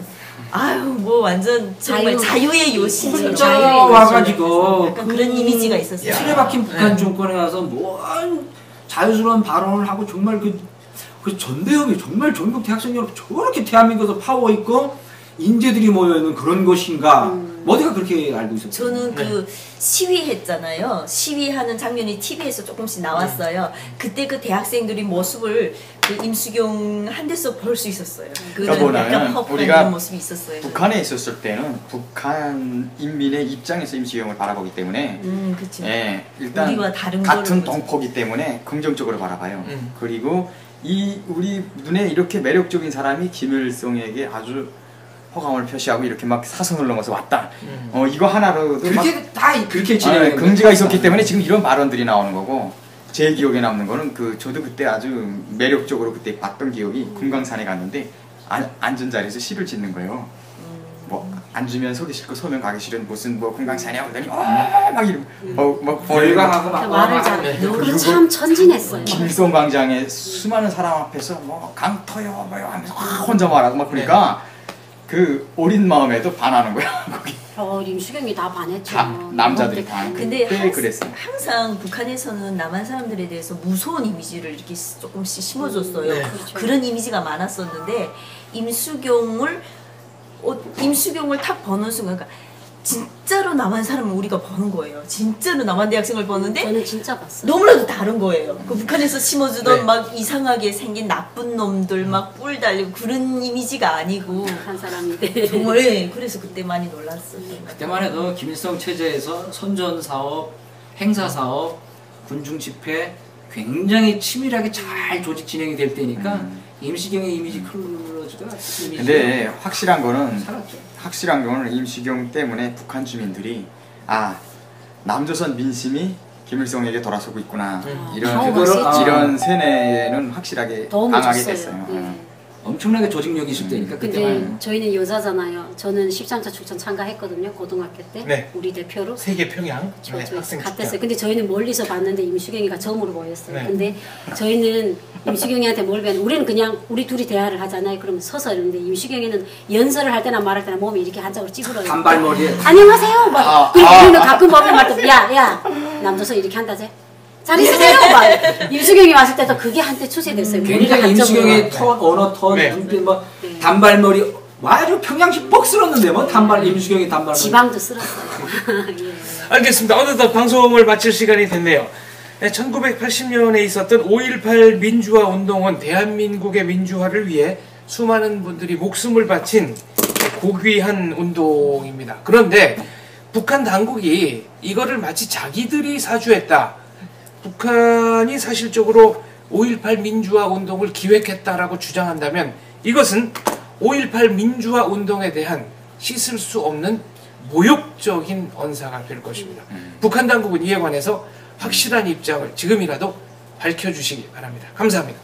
아유 뭐 완전 정말 자유의 요신이죠. 혼자 와가지고 약간 그런 이미지가 있었어요. 틀에 박힌 북한 정권에 와서 뭔 자유스러운 발언을 하고 정말 그 전대협이 정말 전국 대학생 여러분 저렇게 대한민국에서 파워 있고 인재들이 모여있는 그런 곳인가 어디가 그렇게 알고 있었어요? 저는 그 시위했잖아요. 시위하는 장면이 TV에서 조금씩 나왔어요. 그때 그 대학생들이 모습을 그 임수경 한 데서 볼 수 있었어요. 그러니까 우리가 모습이 있었어요. 북한에 있었을 때는 북한 인민의 입장에서 임수경을 바라보기 때문에 그렇죠. 예, 일단 우리와 다른 같은 동포기 때문에 긍정적으로 바라봐요. 그리고 우리 눈에 이렇게 매력적인 사람이 김일성에게 아주 호감을 표시하고 이렇게 막 사선을 넘어서 왔다. 이거 하나로도 그렇게 다 그렇게 진행이 긍지가 있었기 때문에 지금 이런 발언들이 나오는 거고 제 기억에 남는 거는 저도 그때 아주 매력적으로 그때 봤던 기억이 금강산에 갔는데 앉은 자리에서 시를 짓는 거예요. 뭐 앉으면 서기 싫고 서면 가기 싫은 무슨 뭐 금강산이야 그러더니 막 이러고 막 벌강하고 막 말을 잘해. 그리고 참 천진했어요. 김일성 광장에 수많은 사람 앞에서 뭐 강터요 뭐요 하면서 혼자 말하고 막 그러니까 그 어린 마음에도 반하는 거야 거기. 임수경이 다 반했죠. 남자들이 반. 근데 그랬어요. 항상 북한에서는 남한 사람들에 대해서 무서운 이미지를 이렇게 조금씩 심어줬어요. 그렇죠. 그런 이미지가 많았었는데 임수경을 탁 보는 순간, 그러니까 진짜로 남한 사람을 우리가 보는 거예요. 진짜로 남한 대학생을 보는데 저는 진짜 봤어요. 너무나도 다른 거예요. 그 북한에서 심어주던 막 이상하게 생긴 나쁜 놈들 막 뿔 달리고 그런 이미지가 아니고 한 사람인데 정말 그래서 그때 많이 놀랐어요. 그때만 해도 김일성 체제에서 선전 사업, 행사 사업, 군중 집회 굉장히 치밀하게 잘 조직 진행이 될 때니까 임시경의 이미지 클로즈가 근데 확실한 거는 살았죠. 임시경 때문에 북한 주민들이 남조선 민심이 김일성에게 돌아서고 있구나 이런 세뇌는 확실하게 강하게 됐어요. 엄청나게 조직력이 있을 때니까 근데 그때만 저희는 여자잖아요. 저는 13차 축전 참가했거든요. 고등학교 때 우리 대표로 세계 평양 학생 갔댔어요. 근데 저희는 멀리서 봤는데 임수경이가 점으로 보였어요. 네. 근데 저희는 임수경이한테 뭘 배웠는데 우리는 그냥 우리 둘이 대화를 하잖아요. 그러면 서서 이러는데 임수경이는 연설을 할 때나 말할 때나 몸이 이렇게 한짝으로 찌그러요. 단발머리에 안녕하세요. 막 그리고 우리는 가끔 보면 말도 야 남조선 이렇게 한다제. 잘 있으세요? 막 임수경이 왔을 때도 그게 한때 추세됐어요. 굉장히 임수경의 톤, 언어 톤, 네. 눈빛 뭐 네. 단발머리 아주 평양식 뻑 쓸었는데 뭐 단발 임수경의 단발머리. 지방도 쓸었어요. 예. 알겠습니다. 어느덧 방송을 마칠 시간이 됐네요. 1980년에 있었던 5.18 민주화 운동은 대한민국의 민주화를 위해 수많은 분들이 목숨을 바친 고귀한 운동입니다. 그런데 북한 당국이 이거를 마치 자기들이 사주했다. 북한이 사실적으로 5.18 민주화 운동을 기획했다라고 주장한다면 이것은 5.18 민주화 운동에 대한 씻을 수 없는 모욕적인 언사가 될 것입니다. 북한 당국은 이에 관해서 확실한 입장을 지금이라도 밝혀주시기 바랍니다. 감사합니다.